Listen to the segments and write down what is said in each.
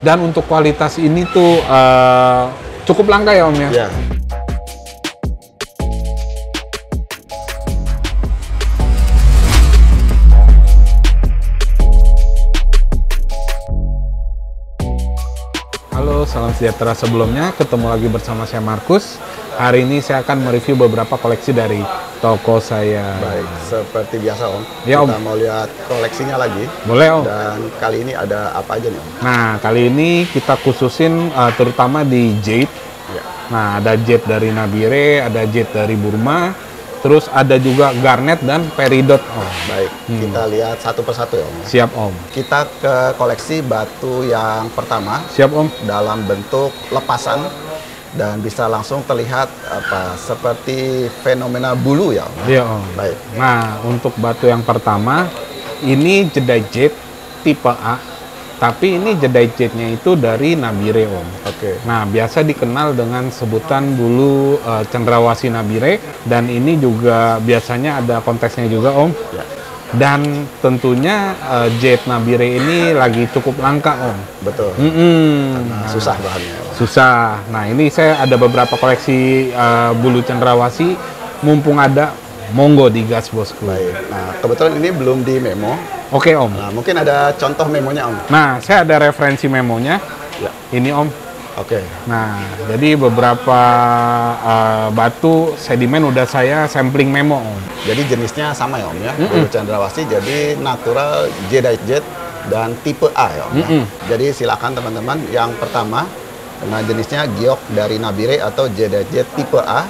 Dan untuk kualitas ini tuh cukup langka ya Om ya? Ya. Halo, salam sejahtera sebelumnya. Ketemu lagi bersama saya Markus. Hari ini saya akan mereview beberapa koleksi dari toko saya. Baik, seperti biasa Om. Ya, Om. Kita mau lihat koleksinya lagi. Boleh Om? Dan kali ini ada apa aja nih Om? Nah, kali ini kita khususin terutama di jade. Ya. Nah, ada jade dari Nabire, ada jade dari Burma, terus ada juga garnet dan peridot Om. Baik, kita lihat satu persatu ya Om. Siap Om. Kita ke koleksi batu yang pertama Siap Om. dalam bentuk lepasan dan bisa langsung terlihat seperti fenomena bulu ya Om. Iya Om. Baik. Nah, untuk batu yang pertama, ini jedai jade tipe A, tapi ini jedai jade-nya itu dari Nabire Om. Oke. Nah, biasa dikenal dengan sebutan bulu cendrawasih Nabire, dan ini juga biasanya ada konteksnya juga Om. Ya. Dan tentunya jade Nabire ini lagi cukup langka Om. Betul. Nah, Susah bahannya. susah. Nah, ini saya ada beberapa koleksi bulu cendrawasih, mumpung ada, monggo digas bosku. Baik. Nah, kebetulan ini belum di memo. Oke Om. Nah, mungkin ada contoh memonya Om. Nah, saya ada referensi memonya. Ya. Ini Om. Oke. Nah, jadi beberapa batu sedimen udah saya sampling memo Om. Jadi jenisnya sama ya Om ya. Bulu cendrawasih jadi natural jadeite jade dan tipe A ya Om. Ya. Jadi silakan teman-teman yang pertama dengan jenisnya giok dari Nabire atau jadeite jade tipe A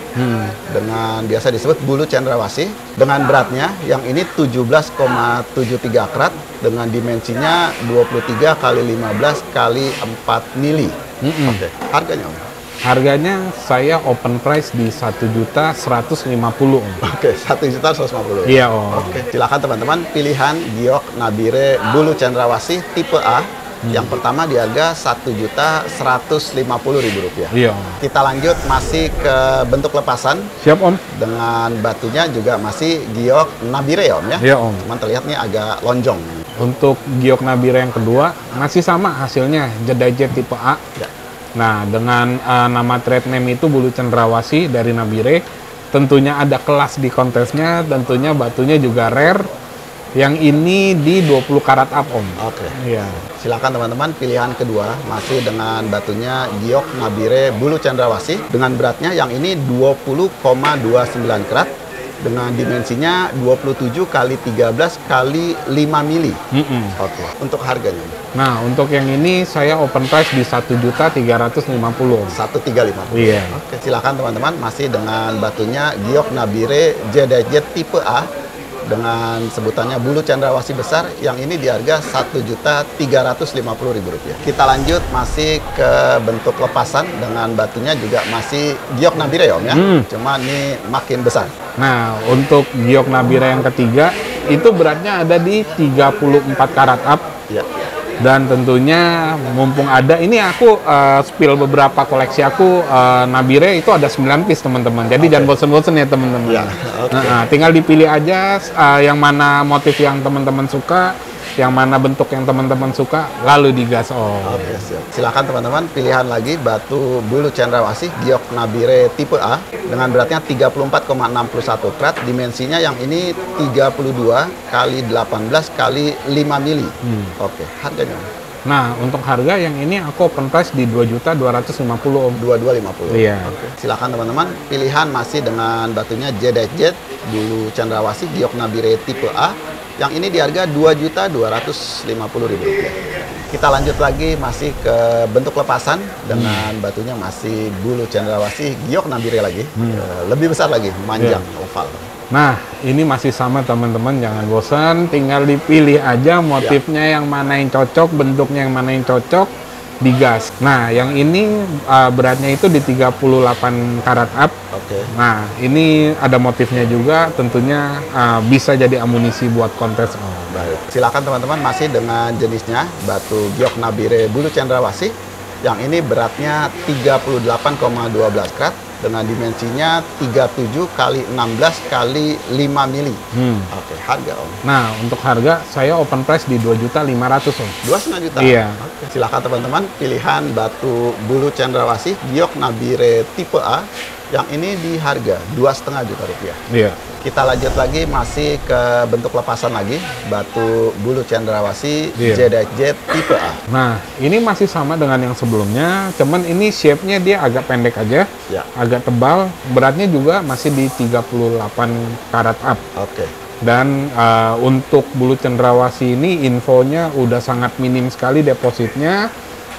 dengan biasa disebut bulu cendrawasih dengan beratnya yang ini 17,73 karat dengan dimensinya 23 kali 15 kali 4 mili. Oke, harganya Om. Harganya saya open price di 1.150.000 Om. Oke, 1.150.000. Iya Om. Oke, silakan teman-teman pilihan giok Nabire bulu cendrawasih tipe A. Yang pertama di harga Rp1.150.000. Iya Om. Kita lanjut masih ke bentuk lepasan Siap Om. dengan batunya juga masih giok Nabire ya Om ya. Iya Om. Cuman terlihat nih agak lonjong. Untuk giok Nabire yang kedua masih sama hasilnya, jedai jade tipe A. Ya. Nah, dengan nama trade name itu bulu cendrawasih dari Nabire, tentunya ada kelas di kontesnya, tentunya batunya juga rare. Yang ini di 20 karat up Om. Oke. Iya. Silakan teman-teman pilihan kedua masih dengan batunya giok Nabire bulu cendrawasih dengan beratnya yang ini 20,29 karat dengan dimensinya 27 kali 13 kali 5 mili. Oke. Untuk harganya Nah, untuk yang ini saya open price di 1.350.000 Om. 1.350. Iya. Oke, silakan teman-teman masih dengan batunya giok Nabire jadeite jade tipe A dengan sebutannya bulu cendrawasih besar yang ini di harga Rp1.350.000. Kita lanjut masih ke bentuk lepasan dengan batunya juga masih giok Nabire ya Om ya. Cuma ini makin besar. Nah, untuk giok Nabire yang ketiga itu beratnya ada di 34 karat up. Ya. Dan tentunya mumpung ada, ini aku spill beberapa koleksi aku Nabire itu ada 9 piece teman-teman. Jadi jangan bosen-bosen ya teman-teman. Ya, oke. Nah, tinggal dipilih aja yang mana motif yang teman-teman suka, yang mana bentuk yang teman-teman suka, lalu digas Om. Oke, siap. Silakan teman-teman pilihan lagi batu bulu cendrawasih giok Nabire tipe A dengan beratnya 34,61 karat, dimensinya yang ini 32 kali 18 kali 5 mili. Oke, harganya Om. Nah, untuk harga yang ini aku open price di 2.250.000 Om. 2250. Iya. Oke. Silakan teman-teman pilihan masih dengan batunya jadeite jade bulu cendrawasih giok Nabire tipe A yang ini di harga Rp2.250.000. Kita lanjut lagi masih ke bentuk lepasan dengan batunya masih bulu cendrawasih giok Nabire lagi. Lebih besar lagi, panjang, oval. Nah, ini masih sama teman-teman, jangan bosan, tinggal dipilih aja motifnya yang mana yang cocok, bentuknya yang mana yang cocok, digas. Nah, yang ini beratnya itu di 38 karat up. Oke. Nah, ini ada motifnya juga, tentunya bisa jadi amunisi buat kontes. Baik. Silakan teman-teman masih dengan jenisnya batu giok Nabire bulu cendrawasih yang ini beratnya 38,12 karat dengan dimensinya 37 kali 16 kali 5 mili. Oke, harga Om. Nah, untuk harga saya open price di 2.500.000 Om. 2,5 juta. Iya. Oke. Silakan teman-teman, pilihan batu bulu cendrawasih giok nabire tipe A yang ini di harga 2,5 juta rupiah. Iya. Kita lanjut lagi, masih ke bentuk lepasan lagi, batu bulu cendrawasih Jadeite Jet tipe A. Nah, ini masih sama dengan yang sebelumnya, cuman ini shape-nya dia agak pendek aja, Ya. agak tebal, beratnya juga masih di 38 karat up. Oke. Dan untuk bulu cendrawasih ini infonya udah sangat minim sekali depositnya.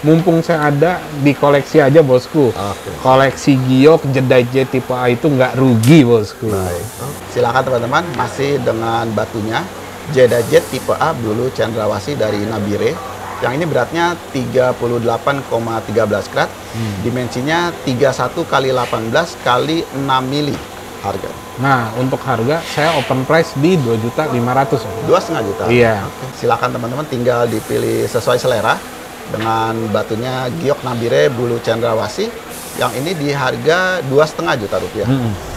Mumpung saya ada, di koleksi aja bosku. Oke. Koleksi giok Jadeite Jet tipe A itu nggak rugi bosku. Baik. Silakan teman-teman, masih dengan batunya Jadeite Jet tipe A bulu cendrawasih dari Nabire. Yang ini beratnya 38,13 karat, dimensinya 31 kali 18 kali 6 mili harga. Nah, untuk harga saya open price di 2.500.000. 2,5 juta. Iya. Oke. Silakan teman-teman, tinggal dipilih sesuai selera dengan batunya giok Nabire bulu cendrawasih yang ini di harga 2,5 juta rupiah.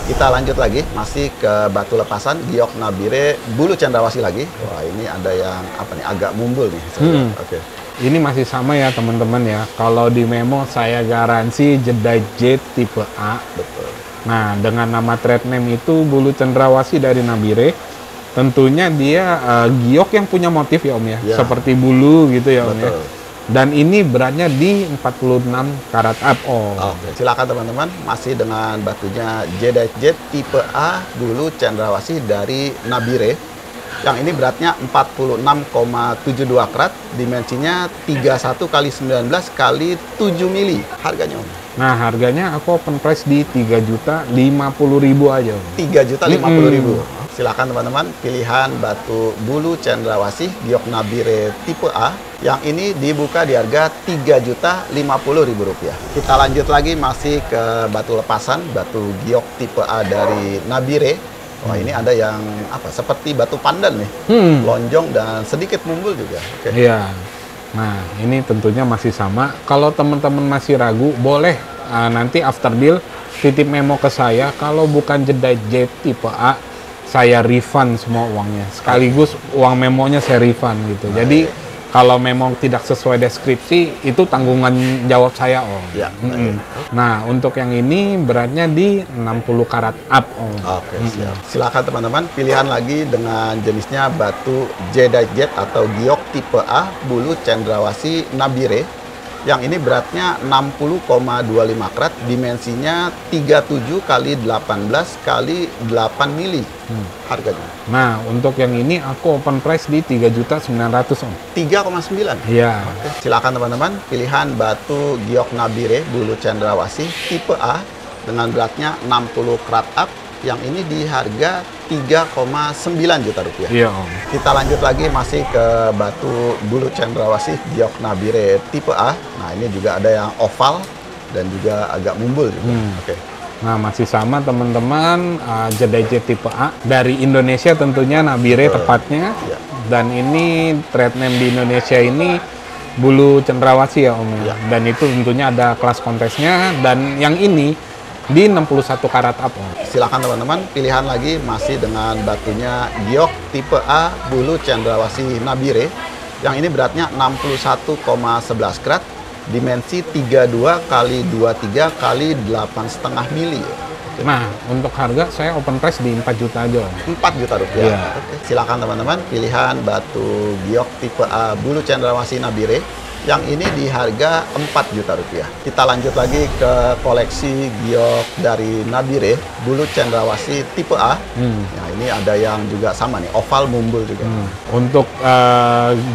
Kita lanjut lagi, masih ke batu lepasan giok Nabire bulu cendrawasih lagi. Wah, ini ada yang apa nih, agak mumbul nih. Oke. Ini masih sama ya teman-teman ya. Kalau di memo saya garansi Jadeite Jet tipe A. Betul. Nah, dengan nama trade name itu bulu cendrawasih dari Nabire. Tentunya dia giok yang punya motif ya Om ya. Ya. Seperti bulu gitu ya Om ya. Betul. Dan ini beratnya di 46 karat up Om. Oke. Silakan teman-teman, masih dengan batunya Jadeite Jet tipe A bulu cendrawasih dari Nabire. Yang ini beratnya 46,72 karat, dimensinya 31 kali 19 kali 7 mili. Harganya Om. Nah, harganya aku open price di 3.050.000 aja Om. 3.050.000. Silakan teman-teman, pilihan batu bulu cendrawasih giok Nabire tipe A yang ini dibuka di harga Rp3.050.000. Kita lanjut lagi, masih ke batu lepasan, batu giok tipe A dari Nabire. Wah, ini ada yang apa? Seperti batu pandan nih, lonjong dan sedikit mumbul juga. Oke. Iya. Nah, ini tentunya masih sama. Kalau teman-teman masih ragu, boleh nanti after deal titip memo ke saya. Kalau bukan Jadeite Jet tipe A, saya refund semua uangnya. Sekaligus uang memonya saya refund gitu. Jadi kalau memang tidak sesuai deskripsi, itu tanggungan jawab saya Om. Ya. Nah, untuk yang ini beratnya di 60 karat up Om. Oke, siap. Silakan teman-teman, pilihan lagi dengan jenisnya batu Jadeite Jet atau giok tipe A bulu cendrawasih Nabire. Yang ini beratnya 60,25 karat, dimensinya 37 kali 18 kali 8 mili. Harganya Nah, untuk yang ini aku open price di 3.900.000 Om. 3,9. Iya. Oke. Silakan teman-teman, pilihan batu giok Nabire bulu cendrawasih tipe A dengan beratnya 60 karat up. Yang ini di harga 3,9 juta rupiah. Iya Om. Kita lanjut lagi, masih ke batu bulu cendrawasih giok Nabire tipe A. Nah, ini juga ada yang oval dan juga agak mumbul juga. Oke. Nah, masih sama teman-teman, Jadeite Jet tipe A dari Indonesia tentunya, Nabire tepatnya. Ya. Dan ini trade name di Indonesia ini bulu cendrawasih ya Om ya. Dan itu tentunya ada kelas kontesnya, dan yang ini di 61 karat up Om. Silakan teman-teman, pilihan lagi masih dengan batunya giok tipe A bulu cendrawasih Nabire. Yang ini beratnya 61,11 karat, dimensi 32 kali 23 kali 8,5 mili. Nah, untuk harga saya open price di 4 juta aja Om. 4 juta rupiah. Iya. Oke. Silakan teman-teman, pilihan batu giok tipe A bulu cendrawasih Nabire. Yang ini di harga 4 juta rupiah. Kita lanjut lagi ke koleksi giok dari Nabire bulu cendrawasih tipe A. Nah, ini ada yang juga sama nih, oval mumbul juga. Untuk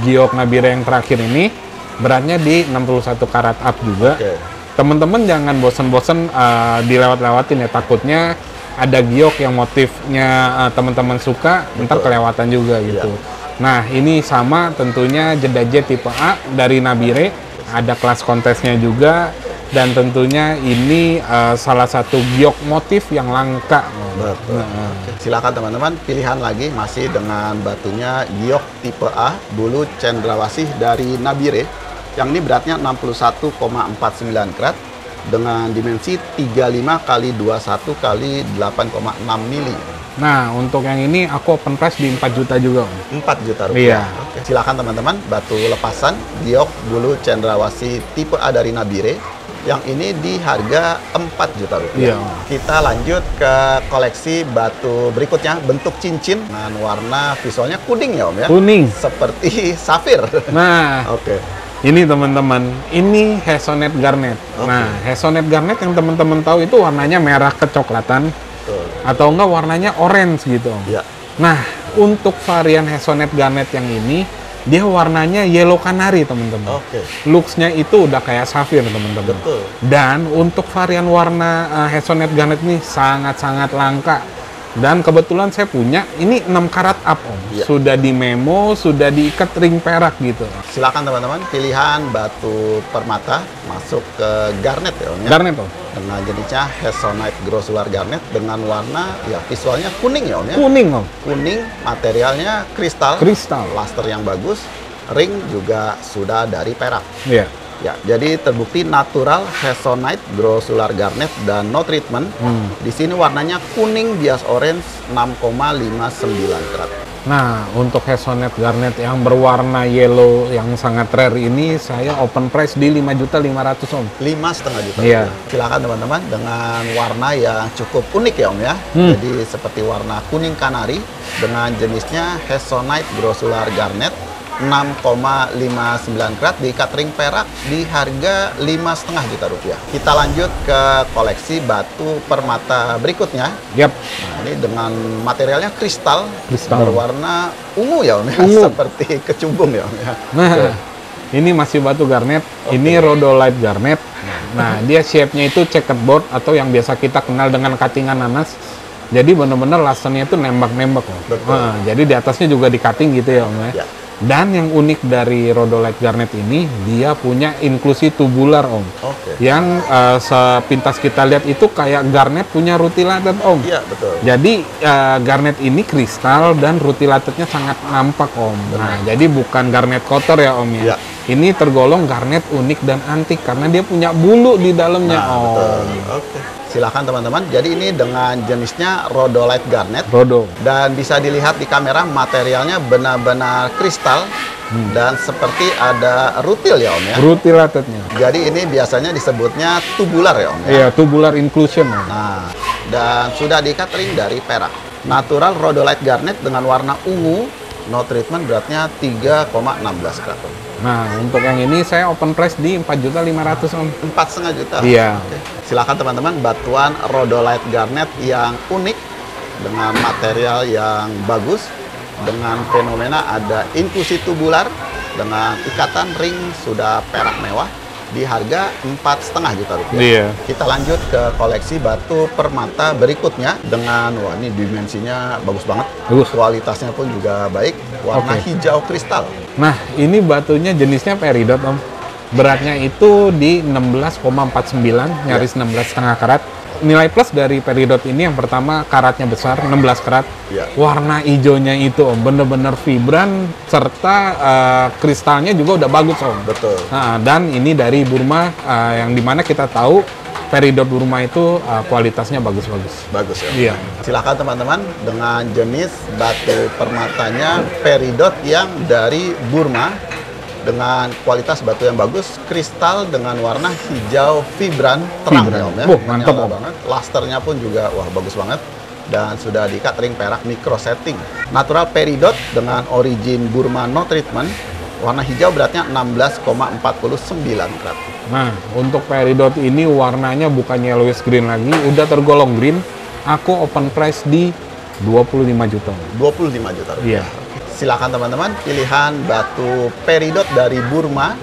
giok Nabire yang terakhir ini beratnya di 61 karat up juga. Oke. Teman-teman jangan bosen-bosen dilewat-lewatin ya, takutnya ada giok yang motifnya teman-teman suka, ntar kelewatan juga gitu. Nah, ini sama tentunya Jadeite Jet tipe A dari Nabire, ada kelas kontesnya juga, dan tentunya ini salah satu giok motif yang langka. Betul. Silakan teman-teman, pilihan lagi masih dengan batunya giok tipe A bulu cendrawasih dari Nabire. Yang ini beratnya 61,49 karat, dengan dimensi 35 kali 21 kali 8,6 mili. Nah, untuk yang ini aku open price di 4 juta juga, Om. 4 juta Iya. rupiah. Oke. Silakan teman-teman, batu lepasan giok bulu cendrawasih tipe A dari Nabire. Yang ini di harga 4 juta rupiah. Iya. Kita lanjut ke koleksi batu berikutnya, bentuk cincin dengan warna visualnya kuning ya Om ya? Kuning. Seperti safir. Nah, Oke. ini teman-teman, ini Hazonet Garnet. Oke. Nah, Hazonet Garnet yang teman-teman tahu itu warnanya merah kecoklatan Betul. atau enggak warnanya orange gitu, Om. Ya. Nah, untuk varian Hazonet Garnet yang ini, dia warnanya yellow canary, teman-teman. Oke. Looks-nya itu udah kayak safir, teman-teman. Betul. Dan untuk varian warna Hazonet Garnet ini sangat-sangat langka. Dan kebetulan saya punya, ini 6 karat up, Om. Iya. Sudah di memo, sudah diikat ring perak gitu. Silakan teman-teman, pilihan batu permata masuk ke garnet ya Om ya? Garnet, Om. Dengan jenisnya Hazonet Grossular Garnet dengan warna ya visualnya kuning ya Om ya? Kuning, Om. Kuning, materialnya kristal, Kristal. luster yang bagus, ring juga sudah dari perak. Iya. Ya, jadi terbukti natural Hazonet Grossular Garnet dan no treatment. Di sini warnanya kuning bias orange 6,59 karat. Nah, untuk Hazonet Garnet yang berwarna yellow yang sangat rare ini, saya open price di 5.500.000, Om. 5,5 juta. Iya. rupiah. Silakan teman-teman dengan warna yang cukup unik ya Om ya. Jadi seperti warna kuning kanari dengan jenisnya Hazonet Grossular Garnet 6,59 karat diikat ring perak di harga 5,5 juta rupiah. Kita lanjut ke koleksi batu permata berikutnya. Yap. Nah, ini dengan materialnya kristal, Kristal. berwarna ungu ya Om ya, Ungu. seperti kecubung ya Om ya. Nah, ini masih batu garnet. Ini rhodolite garnet. Nah, dia shape-nya itu checkerboard atau yang biasa kita kenal dengan cuttingan nanas. Jadi benar-benar lasernya itu nembak-nembak, Om. Betul. Nah, jadi di atasnya juga di cutting gitu ya, Om ya. Ya. Dan yang unik dari rhodolite garnet ini, dia punya inklusi tubular, Om. Oke. Yang sepintas kita lihat itu kayak garnet punya rutilated, Om. Iya, betul. Jadi garnet ini kristal dan rutilatednya sangat nampak, Om. Nah, jadi bukan garnet kotor ya, Om ya. Ya. Ini tergolong garnet unik dan antik karena dia punya bulu di dalamnya, Nah, Om. betul. Oke. Silakan teman-teman. Jadi ini dengan jenisnya rhodolite garnet. Rodo. Dan bisa dilihat di kamera materialnya benar-benar kristal dan seperti ada rutil ya Om ya. Rutilatednya. Jadi ini biasanya disebutnya tubular ya Om ya. Iya, tubular inclusion, Om. Nah, dan sudah diikat ring dari perak. Natural rhodolite garnet dengan warna ungu, no treatment, beratnya 3,16 karat. Nah, untuk yang ini saya open price di 4.500.000, Om. 4,5 juta. Iya. Oke. Silakan teman-teman, batuan rhodolite garnet yang unik dengan material yang bagus, dengan fenomena ada inklusi tubular, dengan ikatan ring sudah perak mewah di harga 4,5 juta rupiah. Iya. Kita lanjut ke koleksi batu permata berikutnya dengan wah ini dimensinya bagus banget, Bagus. kualitasnya pun juga baik, warna Oke. hijau kristal. Nah, ini batunya jenisnya peridot, Om. Beratnya itu di 16,49, nyaris 16,5 karat. Nilai plus dari peridot ini yang pertama karatnya besar, 16 karat. Ya. Warna hijaunya itu, Om, bener-bener vibran, serta kristalnya juga udah bagus, Om. Betul. Nah, dan ini dari Burma, yang dimana kita tahu peridot Burma itu kualitasnya bagus-bagus. Bagus ya. Iya. Silakan teman-teman dengan jenis batu permatanya peridot yang dari Burma dengan kualitas batu yang bagus, kristal dengan warna hijau vibran terang Vibran. ya Om ya. Wah, mantap, Menyala Om. banget. Lusternya pun juga wah bagus banget dan sudah diikat ring perak micro setting. Natural peridot dengan origin Burma no treatment. Warna hijau beratnya 16,49 karat. Nah, untuk peridot ini warnanya bukan yellowish green lagi, udah tergolong green. Aku open price di 25 juta. 25 juta rupiah. Iya. Silakan teman-teman, pilihan batu peridot dari Burma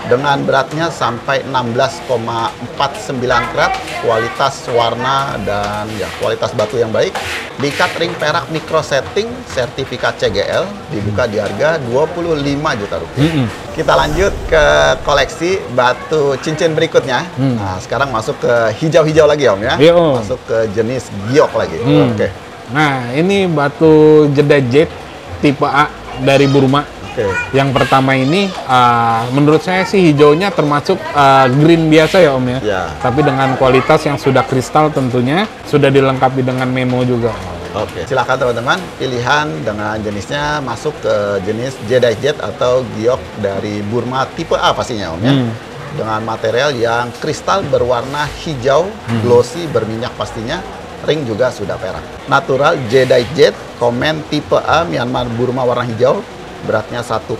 dengan beratnya sampai 16,49 karat, kualitas warna dan ya kualitas batu yang baik. Diikat ring perak micro setting, sertifikat CGL, dibuka di harga 25 juta rupiah. Kita lanjut ke koleksi batu cincin berikutnya. Nah, sekarang masuk ke hijau-hijau lagi Om ya. Iya, Om. Masuk ke jenis giok lagi. Oke. Nah, ini batu jeda jet tipe A dari Burma. Oke. Yang pertama ini menurut saya sih hijaunya termasuk green biasa ya Om ya. Ya. Tapi dengan kualitas yang sudah kristal tentunya, sudah dilengkapi dengan memo juga. Oke, silakan teman-teman, pilihan dengan jenisnya masuk ke jenis Jedi Jet atau giok dari Burma tipe A pastinya Om ya. Dengan material yang kristal berwarna hijau, glossy, berminyak pastinya, ring juga sudah perak. Natural Jedi Jet, komen tipe A Myanmar Burma warna hijau, beratnya 1,09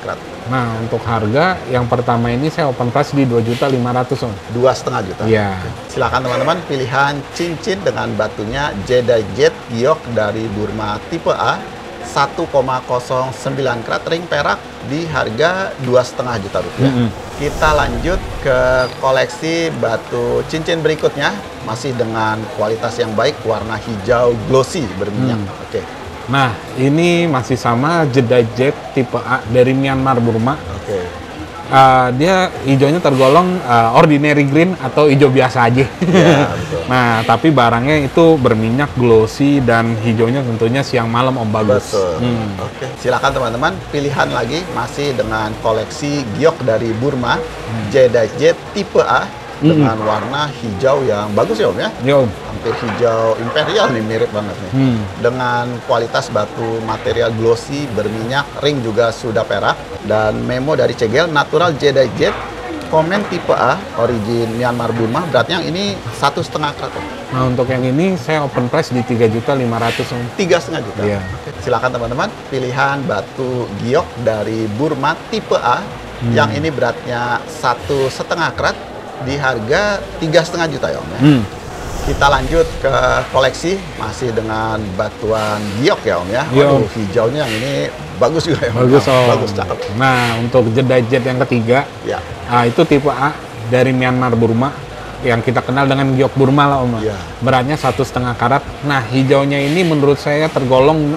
karat. Nah, untuk harga yang pertama ini saya open price di 2.500.000 Om. 2,5 juta. Iya. Silakan teman-teman, pilihan cincin dengan batunya Jedi Jet giok dari Burma tipe A 1,09 karat ring perak di harga 2,5 juta rupiah. Kita lanjut ke koleksi batu cincin berikutnya, masih dengan kualitas yang baik, warna hijau glossy berminyak. Oke. Nah, ini masih sama Jedi Jet tipe A dari Myanmar Burma. Oke. Dia hijaunya tergolong ordinary green atau hijau biasa aja. Ya, betul. Nah, tapi barangnya itu berminyak, glossy, dan hijaunya tentunya siang malam Om bagus. Betul. Oke. Silakan teman-teman, pilihan lagi masih dengan koleksi giok dari Burma, Jedi Jet tipe A dengan warna hijau yang bagus ya Om ya. Yo. Hampir hijau imperial nih, mirip banget nih. Dengan kualitas batu material glossy, berminyak, ring juga sudah perak, dan memo dari Cegel, natural Jedi Jet, komen tipe A, origin Myanmar Burma, beratnya ini 1,5 karat. Nah, untuk yang ini saya open price di 3.500.000 Om. 3,5 juta. Iya. Oke. Silakan teman-teman, pilihan batu giok dari Burma tipe A, yang ini beratnya 1,5 karat di harga 3,5 juta ya Om ya. Kita lanjut ke koleksi, masih dengan batuan giok ya Om ya. Waduh, hijaunya yang ini bagus juga ya Om. Bagus Om. Bagus, cakep. Nah, untuk Jedi Jet yang ketiga, Ya. Itu tipe A dari Myanmar Burma, yang kita kenal dengan giok Burma lah Om. Iya. Beratnya 1,5 karat. Nah, hijaunya ini menurut saya tergolong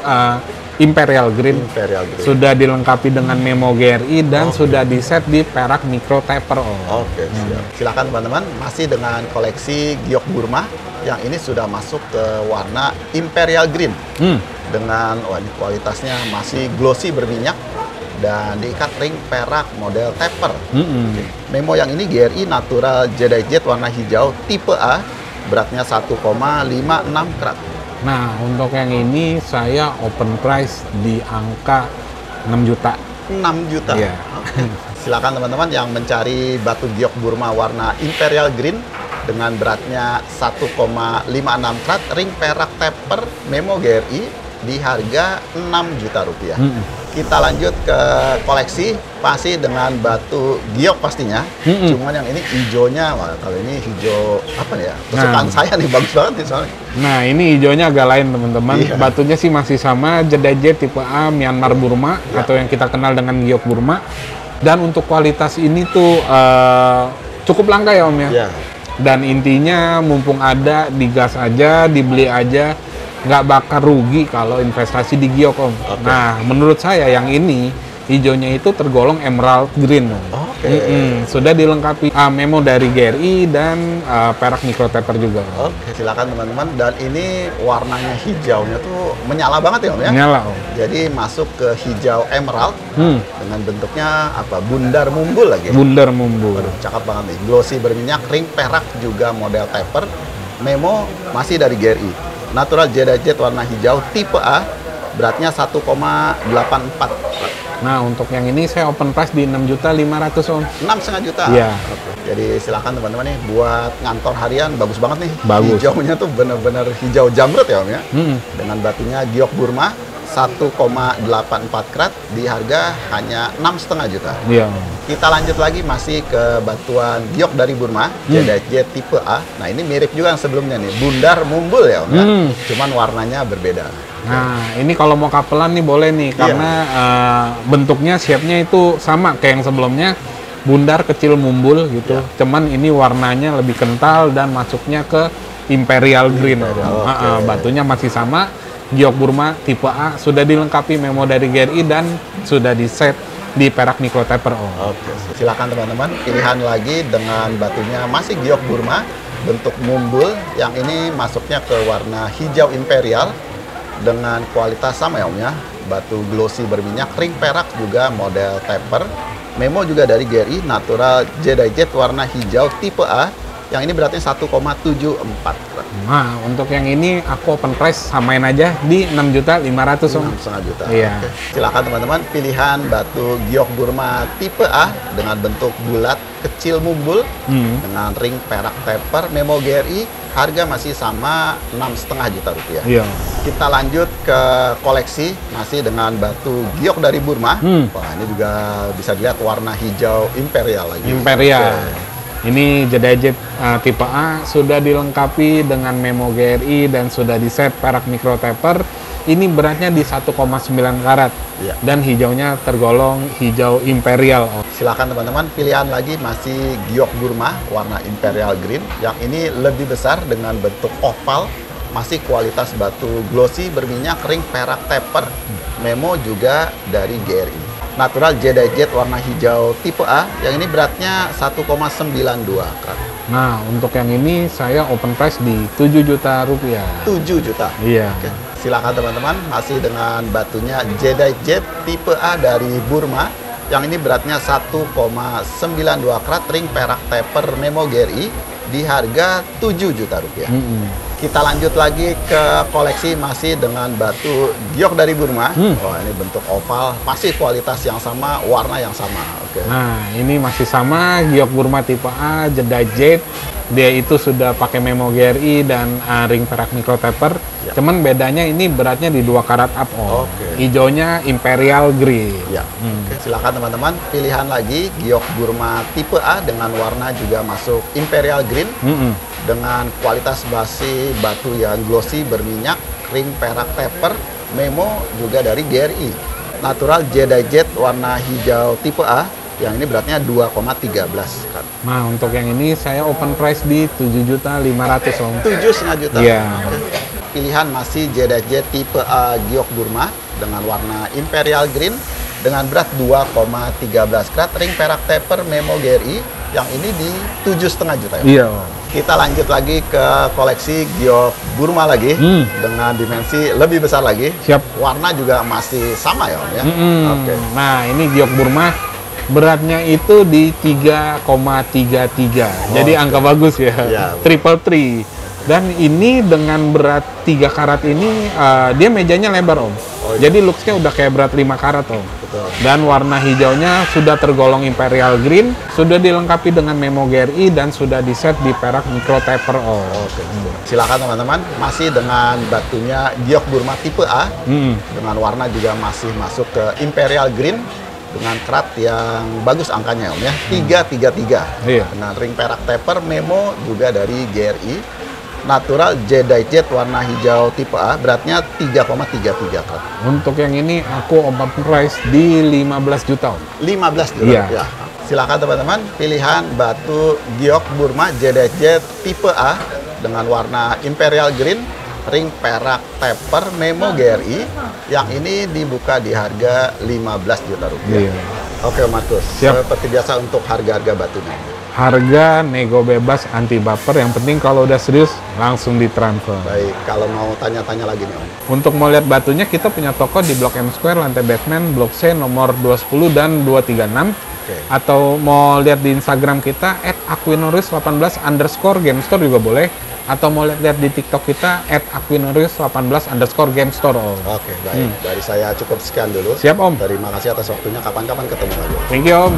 Imperial Green. Imperial Green. Sudah dilengkapi dengan memo GRI dan sudah diset di perak micro taper Om. Oke, siap. Silakan teman-teman, masih dengan koleksi giok Burma yang ini sudah masuk ke warna Imperial Green. Dengan ini kualitasnya masih glossy berminyak dan diikat ring perak model taper. Oke. Memo yang ini GRI natural Jedi Jet warna hijau tipe A, beratnya 1,56 karat. Nah, untuk yang ini saya open price di angka 6 juta. 6 juta. Iya. Oke. Silakan teman-teman yang mencari batu giok Burma warna Imperial Green dengan beratnya 1,56 karat, ring perak taper, memo GRI di harga 6 juta rupiah. Kita lanjut ke koleksi, masih dengan batu giok pastinya. Cuman yang ini hijaunya, wah, kalau ini hijau apa ya? Kesukaan saya nih, bagus banget nih soalnya. Nah, ini hijaunya agak lain teman-teman. Iya. Batunya sih masih sama Jedi Jet tipe A Myanmar Burma atau yang kita kenal dengan giok Burma. Dan untuk kualitas ini tuh cukup langka ya Om ya. Iya. Dan intinya mumpung ada, digas aja, dibeli aja, nggak bakal rugi kalau investasi di giok Om. Nah, menurut saya yang ini hijaunya itu tergolong emerald green Om. Sudah dilengkapi memo dari GRI dan perak micro taper juga. Oke, silakan teman-teman. Dan ini warnanya hijaunya tuh menyala banget ya Om ya. Nyala Om. Jadi masuk ke hijau emerald dengan bentuknya apa? Bundar mumbul lagi. Bundar mumbul. Waduh, cakep banget nih. Glossy berminyak, ring perak juga model taper. Memo masih dari GRI. Natural Jedi Jet warna hijau tipe A, beratnya 1,84. Nah, untuk yang ini saya open price di 6.500.000 Om. 6,5 juta. Iya. Oke. Jadi silakan teman-teman nih buat ngantor harian, bagus banget nih. Bagus. Hijaunya tuh bener-bener hijau jamrut ya Om ya. Dengan batunya giok Burma 1,84 karat di harga hanya 6,5 juta. Iya. Kita lanjut lagi masih ke batuan giok dari Burma, Jedi Jet tipe A. Nah, ini mirip juga yang sebelumnya nih, bundar mumbul ya Om ya. Cuman warnanya berbeda. Nah, ini kalau mau kapelan nih boleh nih, karena bentuknya, shape-nya itu sama kayak yang sebelumnya, bundar kecil mumbul gitu. Cuman ini warnanya lebih kental dan masuknya ke Imperial Green. Batunya masih sama, giok Burma tipe A, sudah dilengkapi memo dari GRI dan sudah diset di perak micro taper. Oke, silakan teman-teman, pilihan lagi dengan batunya masih giok Burma, bentuk mumbul, yang ini masuknya ke warna hijau imperial dengan kualitas sama ya Om ya, batu glossy berminyak, ring perak juga model taper. Memo juga dari GRI, natural Jedi Jet warna hijau tipe A. Yang ini beratnya 1,74 gram. Nah, untuk yang ini aku open price samain aja di 6.500.000 Om. 6,5 juta. Iya. Oke. Silakan teman-teman, pilihan batu giok Burma tipe A dengan bentuk bulat kecil mumbul dengan ring perak taper, memo GRI, harga masih sama 6,5 juta rupiah. Iya. Kita lanjut ke koleksi, masih dengan batu giok dari Burma. Wah, ini juga bisa dilihat warna hijau imperial lagi. Imperial. Oke. Ini Jedi Jet tipe A sudah dilengkapi dengan memo GRI dan sudah di set perak micro taper. Ini beratnya di 1,9 karat Iya. dan hijaunya tergolong hijau imperial. Silakan teman-teman, pilihan lagi masih giok Burma warna imperial green. Yang ini lebih besar dengan bentuk oval, masih kualitas batu glossy berminyak, ring perak taper. Memo juga dari GRI. Natural Jedi Jet warna hijau tipe A, yang ini beratnya 1,92 karat. Nah, untuk yang ini saya open price di 7 juta rupiah. 7 juta. Iya. Oke. Silakan teman-teman, masih dengan batunya Jedi Jet tipe A dari Burma. Yang ini beratnya 1,92 karat, ring perak taper, memo GRI di harga 7 juta rupiah. Kita lanjut lagi ke koleksi masih dengan batu giok dari Burma. Wah, ini bentuk oval, masih kualitas yang sama, warna yang sama. Oke. Nah, ini masih sama giok Burma tipe A, Jedi Jet. Dia itu sudah pakai memo GRI dan ring perak micro taper. Ya. Cuman bedanya ini beratnya di 2 karat up. Oke. Hijaunya imperial green. Ya. Oke. Silakan teman-teman, pilihan lagi giok Burma tipe A dengan warna juga masuk imperial green. Dengan kualitas basi batu yang glossy berminyak, ring perak taper, memo juga dari GRI. Natural Jedi Jet warna hijau tipe A, yang ini beratnya 2,13 karat. Nah, untuk yang ini saya open price di 7.500.000 Om. 7,5 juta. Iya. Oke. Pilihan masih Jedi Jet tipe A giok Burma dengan warna imperial green dengan berat 2,13 karat, ring perak taper, memo GRI, yang ini di 7,5 juta. Iya. Kita lanjut lagi ke koleksi giok Burma lagi dengan dimensi lebih besar lagi. Siap. Warna juga masih sama ya Om ya. Oke. Nah, ini giok Burma beratnya itu di 3,33. Jadi angka bagus ya. Iya. Triple three. Dan ini dengan berat 3 karat ini dia mejanya lebar Om. Jadi looks-nya udah kayak berat 5 karat Om. Betul. Dan warna hijaunya sudah tergolong imperial green, sudah dilengkapi dengan memo GRI dan sudah di set di perak micro taper Om. Oke. Silakan teman-teman, masih dengan batunya giok Burma tipe A dengan warna juga masih masuk ke imperial green dengan kerat yang bagus angkanya Om ya. 333. Iya. Dengan ring perak taper, memo juga dari GRI. Natural Jedi Jet warna hijau tipe A, beratnya 3,33 karat. Untuk yang ini aku open price di 15 juta Om. 15 juta Iya. rupiah. Silakan teman-teman, pilihan batu giok Burma Jedi Jet tipe A dengan warna imperial green, ring perak taper, memo GRI, yang ini dibuka di harga 15 juta rupiah. Iya. Oke Markus, Siap. seperti biasa untuk harga-harga batunya. Harga nego bebas anti baper, yang penting kalau udah serius langsung ditransfer. Baik, kalau mau tanya-tanya lagi nih Om. Untuk mau lihat batunya, kita punya toko di Blok M Square, lantai basement, Blok C, nomor 210 dan 236. Oke. Atau mau lihat di Instagram kita, @aquinoris18_ gamestore juga boleh. Atau mau lihat di TikTok kita, @aquinoris18_ gamestore. Oke, baik. Dari saya cukup sekian dulu. Siap Om. Terima kasih atas waktunya. Kapan-kapan ketemu lagi. Thank you Om.